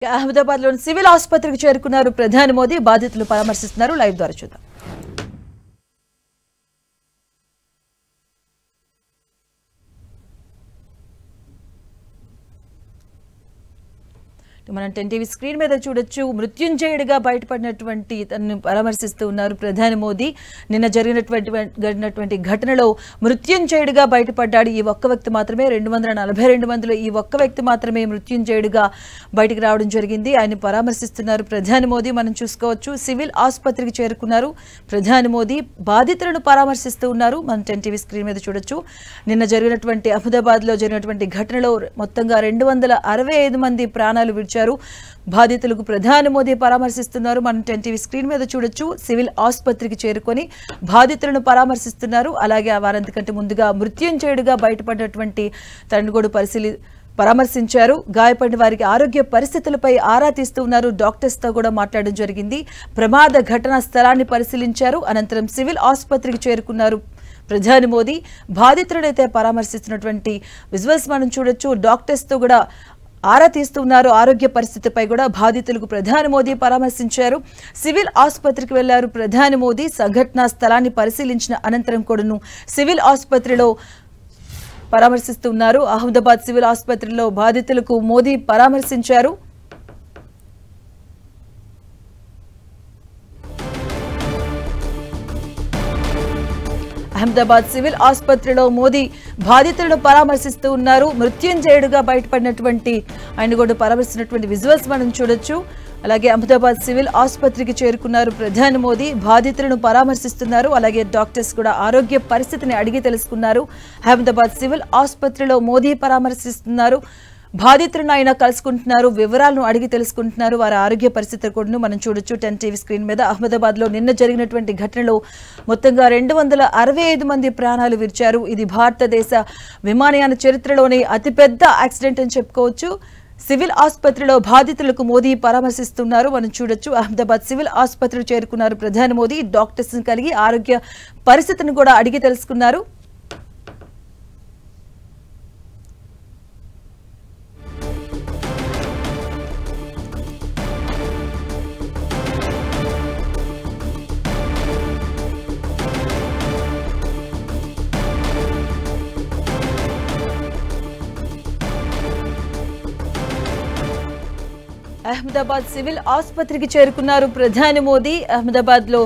అహ్మదాబాద్లోని civil ఆసుపత్రికి చేరుకున్నారు ప్రధాని మోదీ. బాధితులు పరామర్శిస్తున్నారు. లైవ్ ద్వారా చూద్దాం. మనం 10 టీవీ స్క్రీన్ మీద చూడొచ్చు. మృత్యుంజయుడిగా బయటపడినటువంటి తనను పరామర్శిస్తూ ఉన్నారు ప్రధాని మోదీ. నిన్న జరిగినటువంటి ఘటనలో మృత్యుంజయుడిగా బయటపడ్డాడు. ఈ ఒక్క వ్యక్తి మాత్రమే 242 మందిలో ఈ ఒక్క వ్యక్తి మాత్రమే మృత్యుంజయుడిగా బయటికి రావడం జరిగింది. ఆయన పరామర్శిస్తున్నారు ప్రధాని మోదీ. మనం చూసుకోవచ్చు, సివిల్ ఆసుపత్రికి చేరుకున్నారు ప్రధాని మోదీ. బాధితులను పరామర్శిస్తూ ఉన్నారు. మనం 10 టీవీ స్క్రీన్ మీద చూడొచ్చు. నిన్న జరిగినటువంటి అహ్మదాబాద్లో జరిగినటువంటి ఘటనలో మొత్తంగా 265 మంది ప్రాణాలు విడిచారు. బాధితులకు ప్రధాని మోదీ పరామర్శిస్తున్నారు. మనం 10 టీవీ స్క్రీన్ మీద చూడొచ్చు. సివిల్ ఆసుపత్రికి చేరుకొని బాధితులను పరామర్శిస్తున్నారు. అలాగే వారంతకంటే ముందుగా మృత్యుంజయుడిగా బయటపడినటువంటి తనను కూడా పరామర్శించారు. గాయపడిన వారికి ఆరోగ్య పరిస్థితులపై ఆరా తీస్తూ ఉన్నారు. డాక్టర్స్తో కూడా మాట్లాడడం జరిగింది. ప్రమాద ఘటనా స్థలాన్ని పరిశీలించారు. అనంతరం సివిల్ ఆసుపత్రికి చేరుకున్నారు ప్రధాని మోదీ. బాధితులనైతే పరామర్శిస్తున్నటువంటి విజువల్స్ మనం చూడొచ్చు. డాక్టర్స్తో కూడా ఆరా తీస్తున్నారు. ఆరోగ్య పరిస్థితిపై కూడా బాధితులకు ప్రధాని మోదీ పరామర్శించారు. సివిల్ ఆసుపత్రికి వెళ్లారు ప్రధాని మోదీ. సంఘటనా స్థలాన్ని పరిశీలించిన అనంతరం కూడాను సివిల్ ఆసుపత్రిలో పరామర్శిస్తున్నారు. అహ్మదాబాద్ సివిల్ ఆసుపత్రిలో బాధితులకు మోదీ పరామర్శించారు. అహ్మదాబాద్ సివిల్ ఆసుపత్రిలో మోదీ బాధితులను పరామర్శిస్తూ ఉన్నారు. మృత్యుంజయుడుగా బయటపడినటువంటి ఆయన కూడా పరామర్శించినటువంటి విజువల్స్ మనం చూడొచ్చు. అలాగే అహ్మదాబాద్ సివిల్ ఆసుపత్రికి చేరుకున్నారు ప్రధాని మోదీ. బాధితులను పరామర్శిస్తున్నారు. అలాగే డాక్టర్స్ కూడా ఆరోగ్య పరిస్థితిని అడిగి తెలుసుకున్నారు. అహ్మదాబాద్ సివిల్ ఆసుపత్రిలో మోదీ పరామర్శిస్తున్నారు. బాధితులను ఆయన కలుసుకుంటున్నారు. వివరాలను అడిగి తెలుసుకుంటున్నారు. వారి ఆరోగ్య పరిస్థితి కూడా మనం చూడొచ్చు 10 టీవీ స్క్రీన్ మీద. అహ్మదాబాద్లో నిన్న జరిగినటువంటి ఘటనలో మొత్తంగా 265 మంది ప్రాణాలు విడిచారు. ఇది భారతదేశ విమానయాన చరిత్రలోనే అతిపెద్ద యాక్సిడెంట్ అని చెప్పుకోవచ్చు. సివిల్ ఆసుపత్రిలో బాధితులకు మోదీ పరామర్శిస్తున్నారు. మనం చూడొచ్చు. అహ్మదాబాద్ సివిల్ ఆసుపత్రికి చేరుకున్నారు ప్రధాని మోదీ. డాక్టర్స్ని కలిగి ఆరోగ్య పరిస్థితిని కూడా అడిగి తెలుసుకున్నారు. అహ్మదాబాద్ సివిల్ ఆసుపత్రికి చేరుకున్నారు ప్రధాని మోదీ. అహ్మదాబాద్లో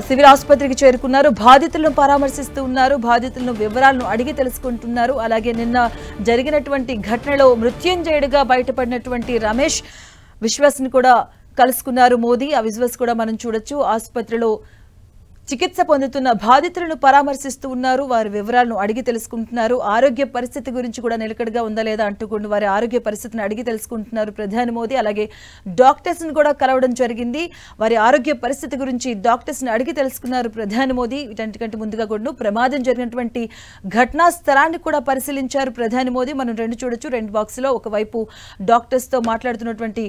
సివిల్ ఆసుపత్రికి చేరుకున్నారు. బాధితులను పరామర్శిస్తూ ఉన్నారు. బాధితులను వివరాలను అడిగి తెలుసుకుంటున్నారు. అలాగే నిన్న జరిగినటువంటి ఘటనలో మృత్యుంజయుడిగా బయటపడినటువంటి రమేష్ విశ్వాస్ని కూడా కలుసుకున్నారు మోదీ. ఆ విజువల్స్ కూడా మనం చూడొచ్చు. ఆసుపత్రిలో చికిత్స పొందుతున్న బాధితులను పరామర్శిస్తూ ఉన్నారు. వారి వివరాలను అడిగి తెలుసుకుంటున్నారు. ఆరోగ్య పరిస్థితి గురించి కూడా నిలకడగా ఉందా లేదా అంటూ కూడా వారి ఆరోగ్య పరిస్థితిని అడిగి తెలుసుకుంటున్నారు ప్రధాని మోదీ. అలాగే డాక్టర్స్ని కూడా కలవడం జరిగింది. వారి ఆరోగ్య పరిస్థితి గురించి డాక్టర్స్ని అడిగి తెలుసుకున్నారు ప్రధాని మోదీ. వీటన్నిటికంటే ముందుగా కూడా ప్రమాదం జరిగినటువంటి ఘటనా స్థలాన్ని కూడా పరిశీలించారు ప్రధాని మోదీ. మనం చూడొచ్చు. 2 బాక్స్లో ఒకవైపు డాక్టర్స్తో మాట్లాడుతున్నటువంటి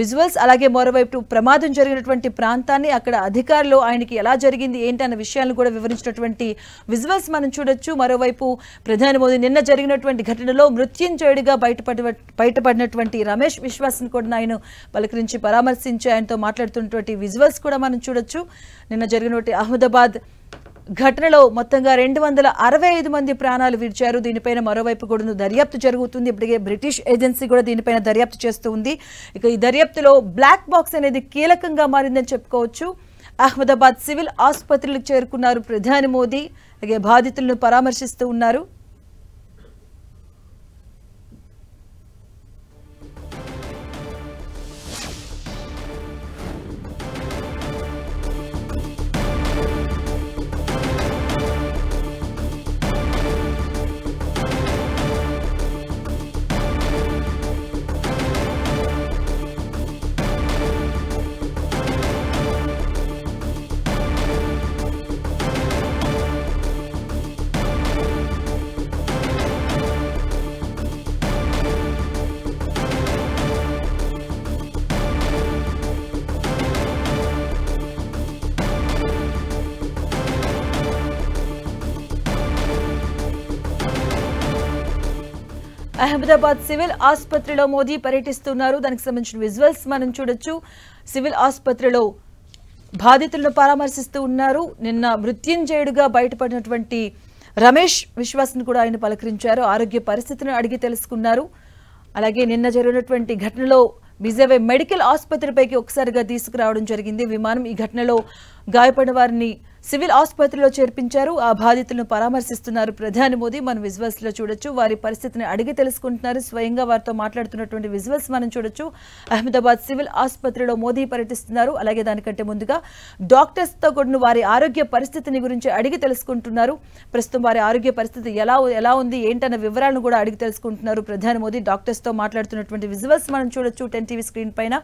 విజువల్స్, అలాగే మరోవైపు ప్రమాదం జరిగినటువంటి ప్రాంతాన్ని, అక్కడ అధికారులు ఆయనకి ఎలా జరిగింది ఏంటి అన్న విషయాలను కూడా వివరించినటువంటి విజువల్స్ మనం చూడొచ్చు. మరోవైపు ప్రధాని మోదీ నిన్న జరిగినటువంటి ఘటనలో మృత్యుంజయుడిగా బయటపడినటువంటి రమేష్ విశ్వాస్ని కూడా ఆయన పలకరించి పరామర్శించి ఆయనతో మాట్లాడుతున్నటువంటి విజువల్స్ కూడా మనం చూడొచ్చు. నిన్న జరిగినటువంటి అహ్మదాబాద్ ఘటనలో మొత్తంగా 265 మంది ప్రాణాలు విడిచారు. దీనిపైన మరోవైపు కూడా దర్యాప్తు జరుగుతుంది. ఇప్పటికే బ్రిటిష్ ఏజెన్సీ కూడా దీనిపైన దర్యాప్తు చేస్తూ ఉంది. ఇక ఈ దర్యాప్తులో బ్లాక్ బాక్స్ అనేది కీలకంగా మారిందని చెప్పుకోవచ్చు. అహ్మదాబాద్ సివిల్ ఆసుపత్రికి చేరుకున్నారు ప్రధాని మోదీ. అలాగే బాధితులను పరామర్శిస్తూ ఉన్నారు. అహ్మదాబాద్ సివిల్ ఆసుపత్రిలో మోదీ పర్యటిస్తున్నారు. దానికి సంబంధించిన విజువల్స్ మనం చూడొచ్చు. సివిల్ ఆసుపత్రిలో బాధితులను పరామర్శిస్తూ ఉన్నారు. నిన్న మృత్యుంజయుడిగా బయటపడినటువంటి రమేష్ విశ్వాస్ను కూడా ఆయన పలకరించారు. ఆరోగ్య పరిస్థితిని అడిగి తెలుసుకున్నారు. అలాగే నిన్న జరిగినటువంటి ఘటనలో విజయవాడ మెడికల్ ఆసుపత్రిపైకి ఒకసారిగా తీసుకురావడం జరిగింది విమానం. ఈ ఘటనలో గాయపడిన వారిని సివిల్ ఆసుపత్రిలో చేర్పించారు. ఆ బాధితులను పరామర్శిస్తున్నారు ప్రధాని మోదీ. మనం విజువల్స్ లో చూడొచ్చు. వారి పరిస్థితిని అడిగి తెలుసుకుంటున్నారు. స్వయంగా వారితో మాట్లాడుతున్నటువంటి విజువల్స్ మనం చూడొచ్చు. అహ్మదాబాద్ సివిల్ ఆసుపత్రిలో మోదీ పర్యటిస్తున్నారు. అలాగే దానికంటే ముందుగా డాక్టర్స్ తో కూడా వారి ఆరోగ్య పరిస్థితిని గురించి అడిగి తెలుసుకుంటున్నారు. ప్రస్తుతం వారి ఆరోగ్య పరిస్థితి ఎలా ఉంది ఏంటన్న వివరాలను కూడా అడిగి తెలుసుకుంటున్నారు ప్రధాని మోదీ. డాక్టర్స్ తో మాట్లాడుతున్నటువంటి విజువల్స్ మనం చూడొచ్చు 10 టీవీ స్క్రీన్ పైన.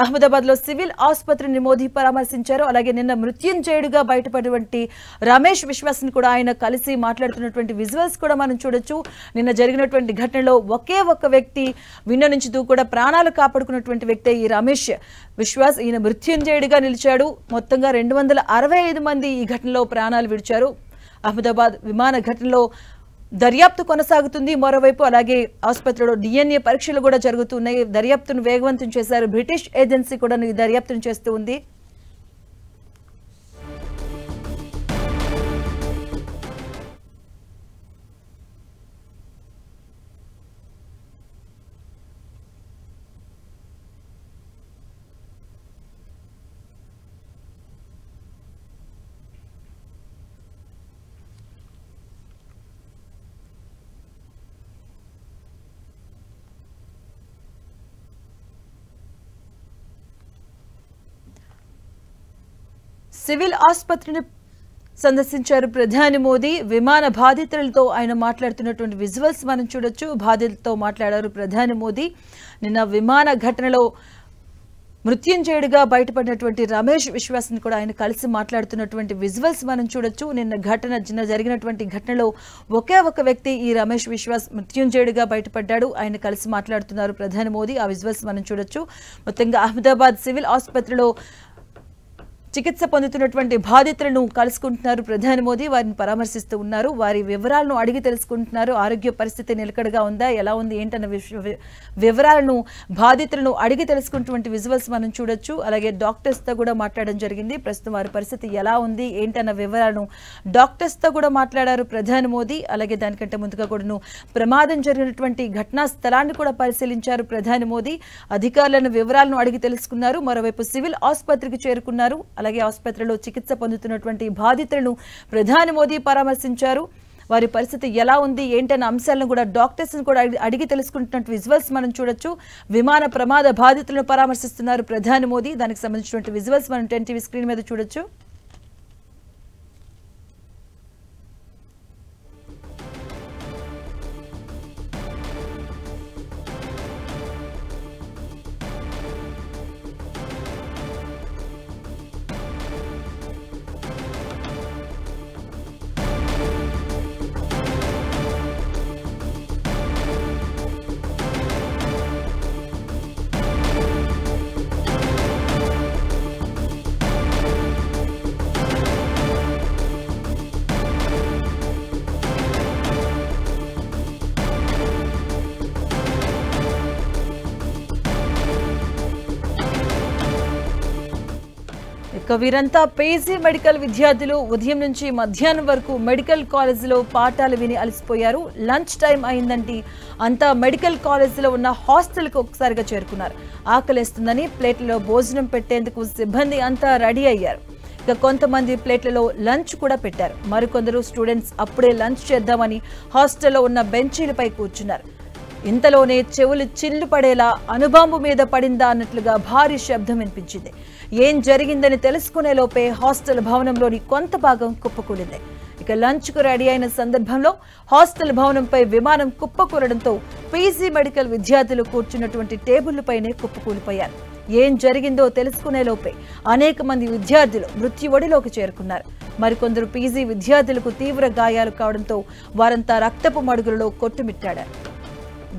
అహ్మదాబాద్ లో సివిల్ ఆసుపత్రిని మోదీ పరామర్శించారు. అలాగే నిన్న మృత్యుంజయుడిగా బయటపడినటువంటి రమేష్ విశ్వాస్ని కూడా ఆయన కలిసి మాట్లాడుతున్నటువంటి విజువల్స్ కూడా మనం చూడొచ్చు. నిన్న జరిగినటువంటి ఘటనలో ఒకే ఒక్క వ్యక్తి విండో నుంచి కూడా ప్రాణాలు కాపాడుకున్నటువంటి వ్యక్తి ఈ రమేష్ విశ్వాస్. ఈయన మృత్యుంజయుడిగా నిలిచాడు. మొత్తంగా 265 మంది ఈ ఘటనలో ప్రాణాలు విడిచారు. అహ్మదాబాద్ విమాన ఘటనలో దర్యాప్తు కొనసాగుతుంది. మరోవైపు అలాగే ఆసుపత్రిలో DNA పరీక్షలు కూడా జరుగుతున్నాయి. దర్యాప్తును వేగవంతం చేశారు. బ్రిటిష్ ఏజెన్సీ కూడా ఈ దర్యాప్తును చేస్తూ ఉంది. సివిల్ ఆసుపత్రిని సందర్శించారు ప్రధాని మోదీ. విమాన బాధితులతో ఆయన మాట్లాడుతున్నటువంటి విజువల్స్ మనం చూడొచ్చు. బాధితులతో మాట్లాడారు ప్రధాని మోదీ. నిన్న విమాన ఘటనలో మృత్యుంజయుడిగా బయటపడినటువంటి రమేష్ విశ్వాస్ని కూడా ఆయన కలిసి మాట్లాడుతున్నటువంటి విజువల్స్ మనం చూడొచ్చు. నిన్న జరిగినటువంటి ఘటనలో ఒకే ఒక వ్యక్తి ఈ రమేష్ విశ్వాస్ మృత్యుంజయుడిగా బయటపడ్డాడు. ఆయన కలిసి మాట్లాడుతున్నారు ప్రధాని మోదీ. ఆ విజువల్స్ మనం చూడొచ్చు. మొత్తంగా అహ్మదాబాద్ సివిల్ ఆసుపత్రిలో చికిత్స పొందుతున్నటువంటి బాధితులను కలుసుకుంటున్నారు ప్రధాని మోదీ. వారిని పరామర్శిస్తూ ఉన్నారు. వారి వివరాలను అడిగి తెలుసుకుంటున్నారు. ఆరోగ్య పరిస్థితి నిలకడగా ఉందా, ఎలా ఉంది ఏంటన్న వివరాలను బాధితులను అడిగి తెలుసుకుంటున్నటువంటి విజువల్స్ మనం చూడొచ్చు. అలాగే డాక్టర్స్ తో కూడా మాట్లాడడం జరిగింది. ప్రస్తుతం వారి పరిస్థితి ఎలా ఉంది ఏంటన్న వివరాలను డాక్టర్స్ తో కూడా మాట్లాడారు ప్రధాని మోదీ. అలాగే దానికంటే ముందుగా కూడా ప్రమాదం జరిగినటువంటి ఘటనా స్థలాన్ని కూడా పరిశీలించారు ప్రధాని మోదీ. అధికారులను వివరాలను అడిగి తెలుసుకున్నారు. మరోవైపు సివిల్ ఆసుపత్రికి చేరుకున్నారు. అలాగే ఆసుపత్రిలో చికిత్స పొందుతున్నటువంటి బాధితులను ప్రధాని మోదీ పరామర్శించారు. వారి పరిస్థితి ఎలా ఉంది ఏంటన్న అంశాలను కూడా డాక్టర్స్ కూడా అడిగి తెలుసుకుంటున్నటువంటి విజువల్స్ మనం చూడొచ్చు. విమాన ప్రమాద బాధితులను పరామర్శిస్తున్నారు ప్రధాని మోదీ. దానికి సంబంధించినటువంటి విజువల్స్ మనం 10 టీవీ స్క్రీన్ మీద చూడొచ్చు. వీరంతా పేజీ మెడికల్ విద్యార్థులు. ఉదయం నుంచి మధ్యాహ్నం వరకు మెడికల్ కాలేజీలో పాఠాలు విని అలసిపోయారు. లంచ్ టైం అయిందంటే అంతా మెడికల్ కాలేజీలో ఉన్న హాస్టల్కి ఒకసారిగా చేరుకున్నారు. ఆకలిస్తుందని ప్లేట్లలో భోజనం పెట్టేందుకు సిబ్బంది అంతా రెడీ అయ్యారు. ఇక కొంతమంది ప్లేట్లలో లంచ్ కూడా పెట్టారు. మరికొందరు స్టూడెంట్స్ అప్పుడే లంచ్ చేద్దామని హాస్టల్లో ఉన్న బెంచీలపై కూర్చున్నారు. ఇంతలోనే చెవులు చిల్లు పడేలా అణుబాంబు మీద పడిందా అన్నట్లుగా భారీ శబ్దం వినిపించింది. ఏం జరిగిందని తెలుసుకునే లోపే హాస్టల్ భవనంలోని కొంత భాగం కుప్పకూలింది. ఇక లంచ్ కు రెడీ అయిన సందర్భంలో హాస్టల్ భవనంపై విమానం కుప్పకూలడంతో పీజీ మెడికల్ విద్యార్థులు కూర్చున్నటువంటి టేబుళ్లపైనే కుప్పకూలిపోయారు. ఏం జరిగిందో తెలుసుకునే లోపే అనేక మంది విద్యార్థులు మృత్యు ఒడిలోకి చేరుకున్నారు. మరికొందరు పీజీ విద్యార్థులకు తీవ్ర గాయాలు కావడంతో వారంతా రక్తపు మడుగులలో కొట్టుమిట్టాడారు.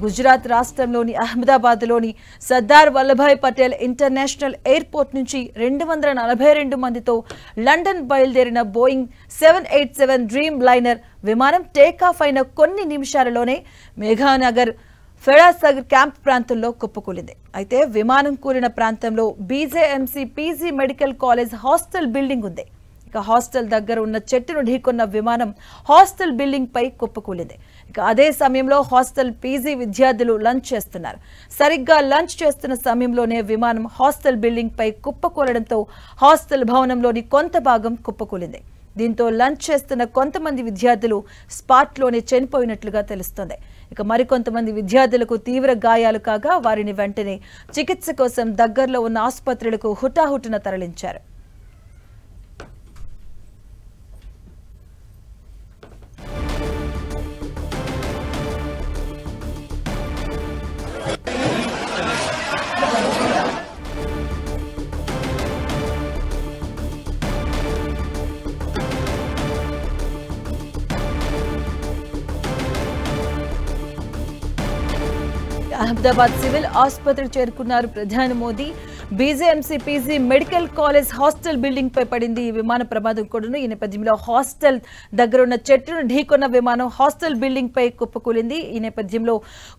గుజరాత్ రాష్ట్రంలోని అహ్మదాబాద్లోని సర్దార్ వల్లభాయ్ పటేల్ ఇంటర్నేషనల్ ఎయిర్పోర్ట్ నుంచి 242 మందితో లండన్ బయలుదేరిన బోయింగ్ 787 డ్రీమ్ లైనర్ విమానం టేకాఫ్ అయిన కొన్ని నిమిషాలలోనే మేఘానగర్ ఫెడాసాగర్ క్యాంప్ ప్రాంతంలో కుప్పకూలింది. అయితే విమానం కూలిన ప్రాంతంలో BJMC PG medical college hostel building ఉంది. ఇక హాస్టల్ దగ్గర ఉన్న చెట్టును ఢీకొన్న విమానం హాస్టల్ బిల్డింగ్ పై కుప్పకూలింది. ఇక అదే సమయంలో హాస్టల్ పీజీ విద్యార్థులు లంచ్ చేస్తున్నారు. సరిగ్గా లంచ్ చేస్తున్న సమయంలోనే విమానం హాస్టల్ బిల్డింగ్ పై కుప్పకూలడంతో హాస్టల్ భవనంలోని కొంత భాగం కుప్పకూలింది. దీంతో లంచ్ చేస్తున్న కొంతమంది విద్యార్థులు స్పాట్లోనే చనిపోయినట్లుగా తెలుస్తోంది. ఇక మరికొంతమంది విద్యార్థులకు తీవ్ర గాయాలు కాగా వారిని వెంటనే చికిత్స కోసం దగ్గరలో ఉన్న ఆసుపత్రులకు హుటాహుటిన తరలించారు. అహ్మదాబాద్ సివిల్ ఆసుపత్రికి చేరుకున్నారు ప్రధాని Modi. BJMC PG medical college hostel building పై పడింది ఈ విమాన ప్రమాదం కూడా. ఈ నేపథ్యంలో హాస్టల్ దగ్గర ఉన్న చెట్టును ఢీకొన్న విమానం హాస్టల్ బిల్డింగ్ పై కుప్పకూలింది. ఈ నేపథ్యంలో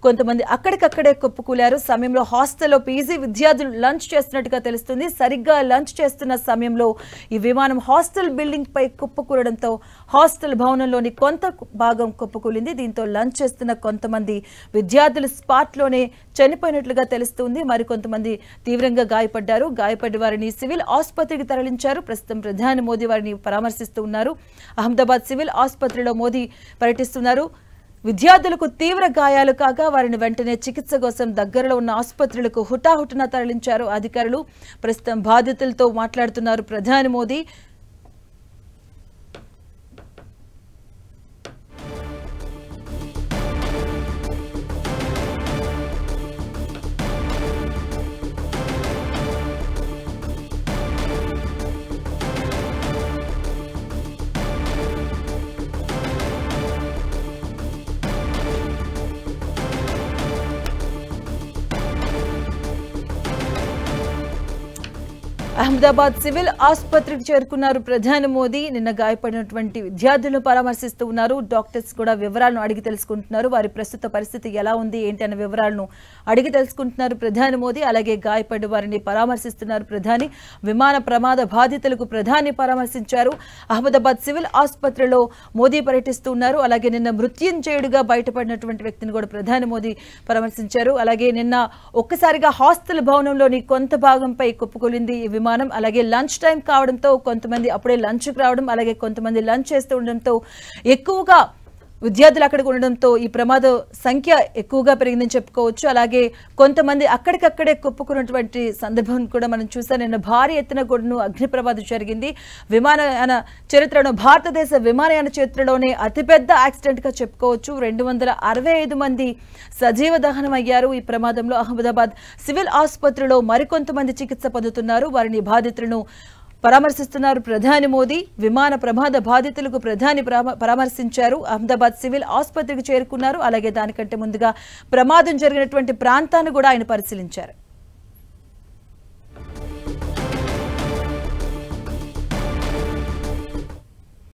కొంతమంది అక్కడికక్కడే కుప్పకూలారు. సమయంలో హాస్టల్లో పీజీ విద్యార్థులు లంచ్ చేస్తున్నట్టుగా తెలుస్తుంది. సరిగ్గా లంచ్ చేస్తున్న సమయంలో ఈ విమానం హాస్టల్ బిల్డింగ్ పై కుప్పకూలడంతో హాస్టల్ భవనంలోని కొంత భాగం కుప్పకూలింది. దీంతో లంచ్ చేస్తున్న కొంతమంది విద్యార్థులు స్పాట్లోనే చనిపోయినట్లుగా తెలుస్తుంది. మరికొంతమంది తీవ్రంగా గాయపడ్డారు. గాయపడ్డ వారిని సివిల్ ఆసుపత్రికి తరలించారు. ప్రస్తుతం ప్రధాని మోదీ వారిని పరామర్శిస్తూ ఉన్నారు. అహ్మదాబాద్ సివిల్ ఆసుపత్రిలో మోదీ పర్యటిస్తున్నారు. విద్యార్థులకు తీవ్ర గాయాలు కాగా వారిని వెంటనే చికిత్స కోసం దగ్గరలో ఉన్న ఆసుపత్రులకు హుటాహుటిన తరలించారు అధికారులు. ప్రస్తుతం బాధితులతో మాట్లాడుతున్నారు ప్రధాని మోదీ. అహ్మదాబాద్ సివిల్ ఆసుపత్రికి చేరుకున్నారు ప్రధాని మోదీ. నిన్న గాయపడినటువంటి విద్యార్థులను పరామర్శిస్తూ ఉన్నారు. డాక్టర్స్ కూడా వివరాలను అడిగి తెలుసుకుంటున్నారు. వారి ప్రస్తుత పరిస్థితి ఎలా ఉంది ఏంటి అనే వివరాలను అడిగి తెలుసుకుంటున్నారు ప్రధాని మోదీ. అలాగే గాయపడ్డ వారిని పరామర్శిస్తున్నారు ప్రధాని. విమాన ప్రమాద బాధితులకు ప్రధాని పరామర్శించారు. అహ్మదాబాద్ సివిల్ ఆసుపత్రిలో మోదీ పర్యటిస్తూ ఉన్నారు. అలాగే నిన్న మృత్యుంజయుడిగా బయటపడినటువంటి వ్యక్తిని కూడా ప్రధాని మోదీ పరామర్శించారు. అలాగే నిన్న ఒక్కసారిగా హాస్టల్ భవనంలోని కొంత భాగంపై కుప్పకూలింది ఈ విమానం. అలాగే లంచ్ టైం కావడంతో కొంతమంది అప్పుడే లంచ్కి రావడం, అలాగే కొంతమంది లంచ్ చేస్తూ ఉండడంతో ఎక్కువగా విద్యార్థులు అక్కడికి ఉండడంతో ఈ ప్రమాద సంఖ్య ఎక్కువగా పెరిగిందని చెప్పుకోవచ్చు. అలాగే కొంతమంది అక్కడికక్కడే కుప్పుకున్నటువంటి సందర్భం కూడా మనం చూసాం. నిన్న భారీ ఎత్తున కూడాను అగ్ని ప్రమాదం జరిగింది. విమానయాన చరిత్రలో భారతదేశ విమానయాన చరిత్రలోనే అతిపెద్ద యాక్సిడెంట్ గా చెప్పుకోవచ్చు. 265 మంది సజీవ దహనం అయ్యారు ఈ ప్రమాదంలో. అహ్మదాబాద్ సివిల్ ఆసుపత్రిలో మరికొంతమంది చికిత్స పొందుతున్నారు. వారిని బాధితులను పరామర్శిస్తున్నారు ప్రధాని మోదీ. విమాన ప్రమాద బాధితులకు ప్రధాని పరామర్శించారు. అహ్మదాబాద్ సివిల్ ఆసుపత్రికి చేరుకున్నారు. అలాగే దానికంటే ముందుగా ప్రమాదం జరిగినటువంటి ప్రాంతాన్ని కూడా ఆయన పరిశీలించారు.